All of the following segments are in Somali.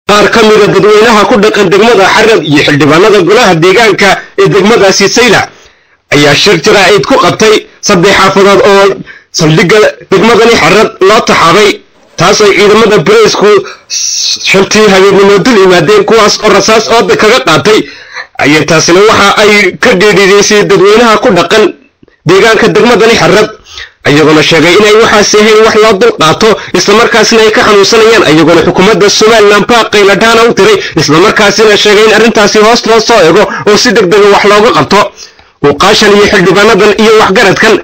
qaar ka mid ah dadweynaha ku dhaqan degmada Xarad iyo xildhibaanada golaha deegaanka ee degmadaasi Saylac ayaa shir jaraa'id ku qabtay saddex xaafadood oo saldhigga degmadani Xarad loo taxaabay taas oo ciidamada booliisku shantii habeenimo dul yimaadeen kuwaas oo rasaas ooda kaga qaatay ayaa taasina waxa ay ka dhiidhiisay dadweynaha ku dhaqan deegaanka degmadani Xarad ayagoo sheegay inay waxaas ahayn wax loo dul qaato isla markaasina ay ka xanuunsanayaan ayagoo xukuumadda Soomaaliland baaqay la dhaana u tiray isla markaasina sheegay in arrintaasi hoos loo soo eego oo si degdeg ah wax looga qabto وقاشن يحل بنادن إيه وحجرت كان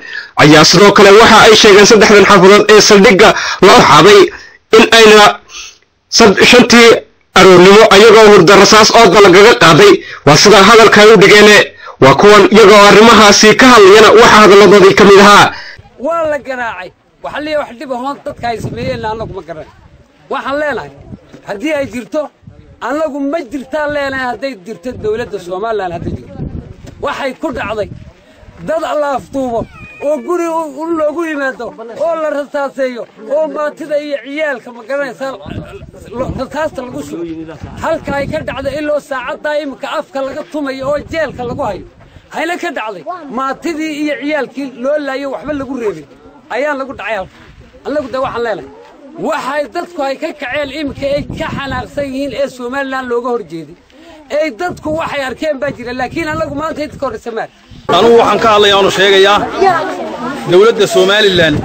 أياسرو كلا وحى أي شيء عن صدق من حافظات إيه صدق لا حاضي إن أين شنتي أرونيمو أيجوا ورد الرصاص أضل جاء قاضي وصل هذا الكلام دجانة وكون يجوا رمها سيكها ينا وحى هذا الذي كملها والله جراعي وحلي وحدي بهون تتكاي سمية لأنك مكرر وحلينا هدي أي جرتو أنكم ما جرتا لنا هدي جرت الدولة الصومال لنا هدي waxay ku dhacday dad Allah aftuubo oo guri loogu yimaado oo la rasaaseeyo oo maatida iyo ciyaalka ma garanaysa rasaasta lagu shubo halka ay ka dhacday ilaa saacada imka afka laga tumayo oo jeelka lagu hayo hayla ka dhacday maatidii iyo ciyaalkii loo laayo waxba lagu reebay ayaa lagu dhacay annagu da waxaan leenahay waxay dadku ay ka kaceen imka ay ka xanaaqsan yihiin ee Soomaaliland looga horjeeday ay dadku waxay arkeen baa jira laakiin anagu maanta inta kor sameer anigu waxaan ka hadlayaa oo sheegaya dawladda Soomaaliland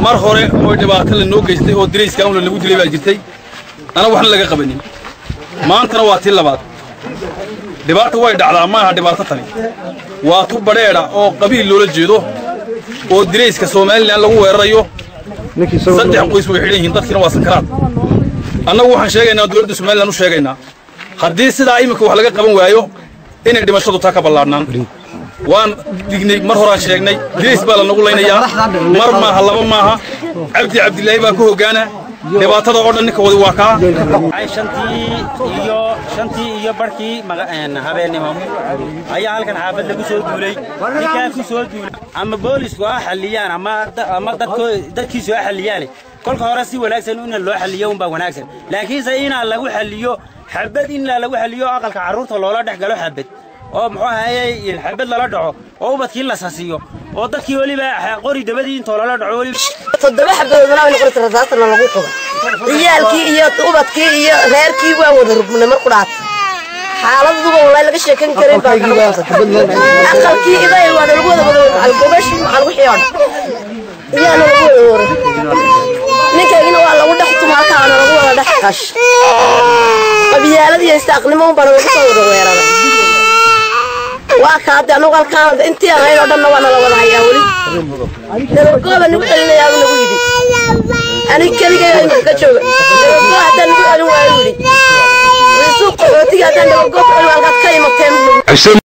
mar hore oo dhibaato la noo geystay oo diriiska aan lagu dilay baa jirtay ana waxna laga qabanin maantana waa tii labaad dhibaato way dhacdaa ma aha dhibaato tani waa tu bareera oo qabiil loola jeedo oo diriiska Soomaaliland lagu weerarayo saddex qoys way xidhan yihiin dadkina waa sakaraad annagu waxaan sheegaynaa dawladda Soomaaliland u sheegaynaa haddii sidaa imika wax laga qaban waayo inay dhimashadu taa ka ballaarnaan waan dignay mar hore aan sheegnay diis baa la nagu leynayaa mar maaha laba maaha Cabdilaahi baa ku hogaana dhibaatada oo dhan ninka wadi waa ka ay shantii iyo barkii habeenimo ayaa halkan xaafad lagu soo duulay ninka ku soo duulay ama boolisku ah xaliyaan ama dadkii soo xaliyaan kolka hore si wanaagsan in loo xaliyo un baa wanaagsan laakiin sayna lagu xaliyo xabad in lagu xaliyo aqalka caruurta loola dhax galo xabad oo muxuu ahaayay xabad la dhaco oo ubadkii la saasiyo oo dadkii waliba qori dabadii inta la dhaco wali toddoba xabadoodna ay noqotay rasaasna lagu qodo ciyaalkii iyo ubadkii iyo reerkii waa wada rubnay mar ku dhaat xaaladdu wallahi laga sheekan karin baa aqalkii iday waa lagu wada algobashi maxal wixii oo iyana lagu wada ninkaagina waa lagu dhax tumaa kaana lagu wada dhax qash qabiyaalada istaaqnimo baan lagu soo weerarada waa ka hadda anu qalkaan intii aan oo dhan waa la wada hayaa wali dabaqooda nagu xilinayaa lagu yidi ani kaliya ka jooga dabaqooda hadda nagu xilin waa yiri suuq qootiga hadda dabaqooda waa ka imateen